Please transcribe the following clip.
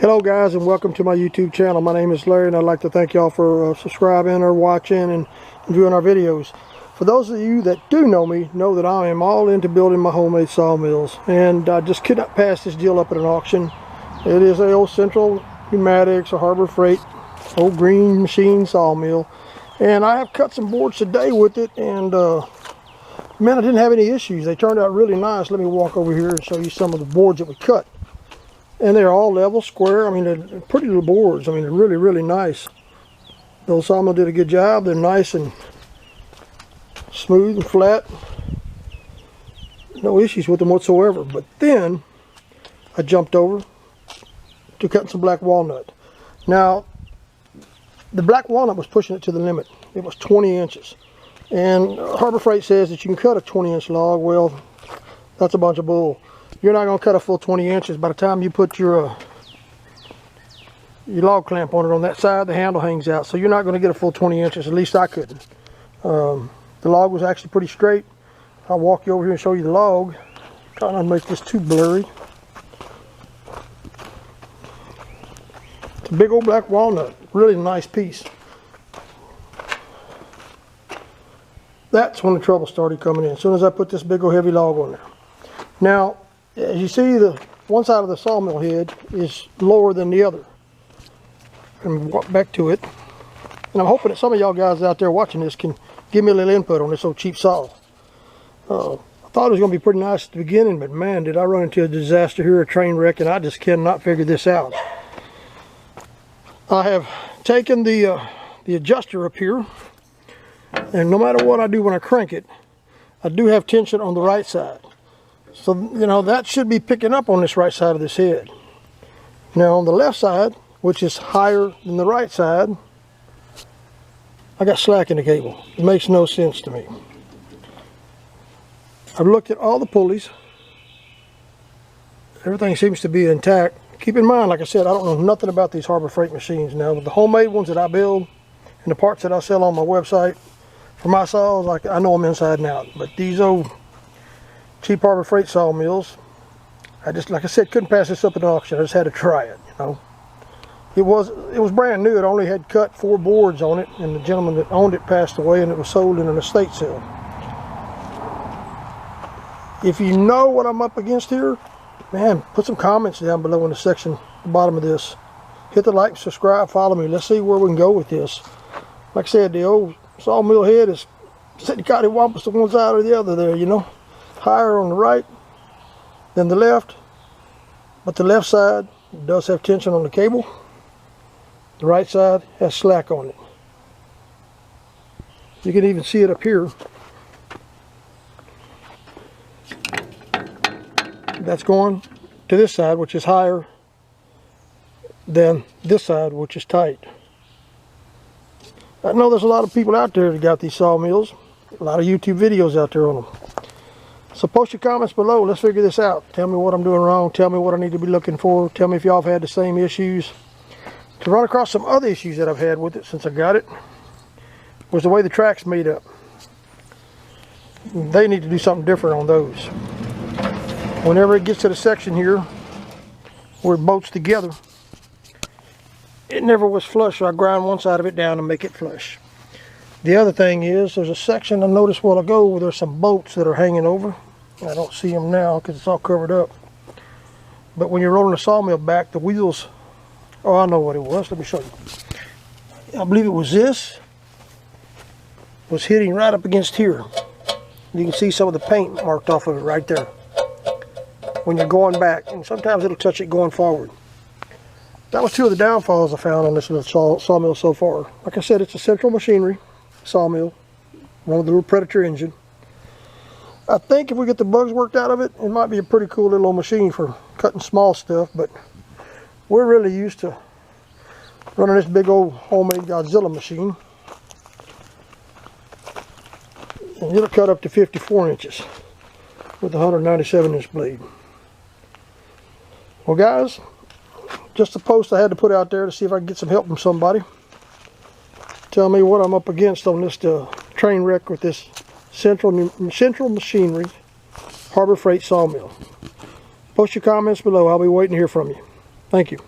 Hello guys, and welcome to my YouTube channel. My name is Larry, and I'd like to thank y'all for subscribing or watching and viewing our videos. For those of you that do know me, know that I am all into building my homemade sawmills, and I just could not pass this deal up at an auction. It is a old Central Pneumatics or Harbor Freight old green machine sawmill, and I have cut some boards today with it, and man, I didn't have any issues. They turned out really nice. Let me walk over here and show you some of the boards that we cut. And they're all level, square. I mean, they're pretty little boards. I mean, they're really, really nice. The old Sawmill did a good job. They're nice and smooth and flat. No issues with them whatsoever. But then I jumped over to cutting some black walnut. Now, the black walnut was pushing it to the limit. It was 20 inches. And Harbor Freight says that you can cut a 20-inch log. Well, that's a bunch of bull. You're not going to cut a full 20 inches. By the time you put your log clamp on it on that side, the handle hangs out. So you're not going to get a full 20 inches. At least I couldn't. The log was actually pretty straight. I'll walk you over here and show you the log. Trying not to make this too blurry. It's a big old black walnut. Really nice piece. That's when the trouble started coming in. As soon as I put this big old heavy log on there. Now, as you see, the one side of the sawmill head is lower than the other. And walk back to it. And I'm hoping that some of y'all guys out there watching this can give me a little input on this old cheap saw. I thought it was going to be pretty nice at the beginning, but man, did I run into a disaster here, a train wreck, and I just cannot figure this out. I have taken the adjuster up here, and no matter what I do when I crank it, I do have tension on the right side. So, you know, that should be picking up on this right side of this head. Now, on the left side, which is higher than the right side, I got slack in the cable. It makes no sense to me. I've looked at all the pulleys. Everything seems to be intact. Keep in mind, like I said, I don't know nothing about these Harbor Freight machines. Now, with the homemade ones that I build and the parts that I sell on my website for my saws, like I know them inside and out. But these old cheap Harbor Freight sawmills, I just, like I said, couldn't pass this up at an auction. I just had to try it, you know. It was brand new. It only had cut 4 boards on it, and the gentleman that owned it passed away, and it was sold in an estate sale. If you know what I'm up against here, man, put some comments down below in the section at the bottom of this. Hit the like, subscribe, follow me. Let's see where we can go with this. Like I said, the old sawmill head is sitting cattywampus to one side or the other there, you know. Higher on the right than the left, but the left side does have tension on the cable. The right side has slack on it. You can even see it up here. That's going to this side, which is higher than this side, which is tight. I know there's a lot of people out there that got these sawmills, a lot of YouTube videos out there on them. So post your comments below. Let's figure this out. Tell me what I'm doing wrong. Tell me what I need to be looking for. Tell me if y'all have had the same issues. To run across some other issues that I've had with it since I got it was the way the track's made up. They need to do something different on those. Whenever it gets to the section here where it bolts together, it never was flush, so I grind one side of it down to make it flush. The other thing is, there's a section I noticed a while ago where there's some bolts that are hanging over. I don't see them now because it's all covered up. But when you're rolling the sawmill back, the wheels, oh, I know what it was. Let me show you. I believe it was this. Was hitting right up against here. You can see some of the paint marked off of it right there. When you're going back, and sometimes it'll touch it going forward. That was 2 of the downfalls I found on this little sawmill so far. Like I said, it's a Central Machinery sawmill, one with the little Predator engine. I think if we get the bugs worked out of it, it might be a pretty cool little old machine for cutting small stuff, but we're really used to running this big old homemade Godzilla machine. And it'll cut up to 54 inches with a 197-inch blade. Well guys, just a post I had to put out there to see if I can get some help from somebody. Tell me what I'm up against on this train wreck with this Central Machinery Harbor Freight sawmill. Post your comments below. I'll be waiting to hear from you. Thank you.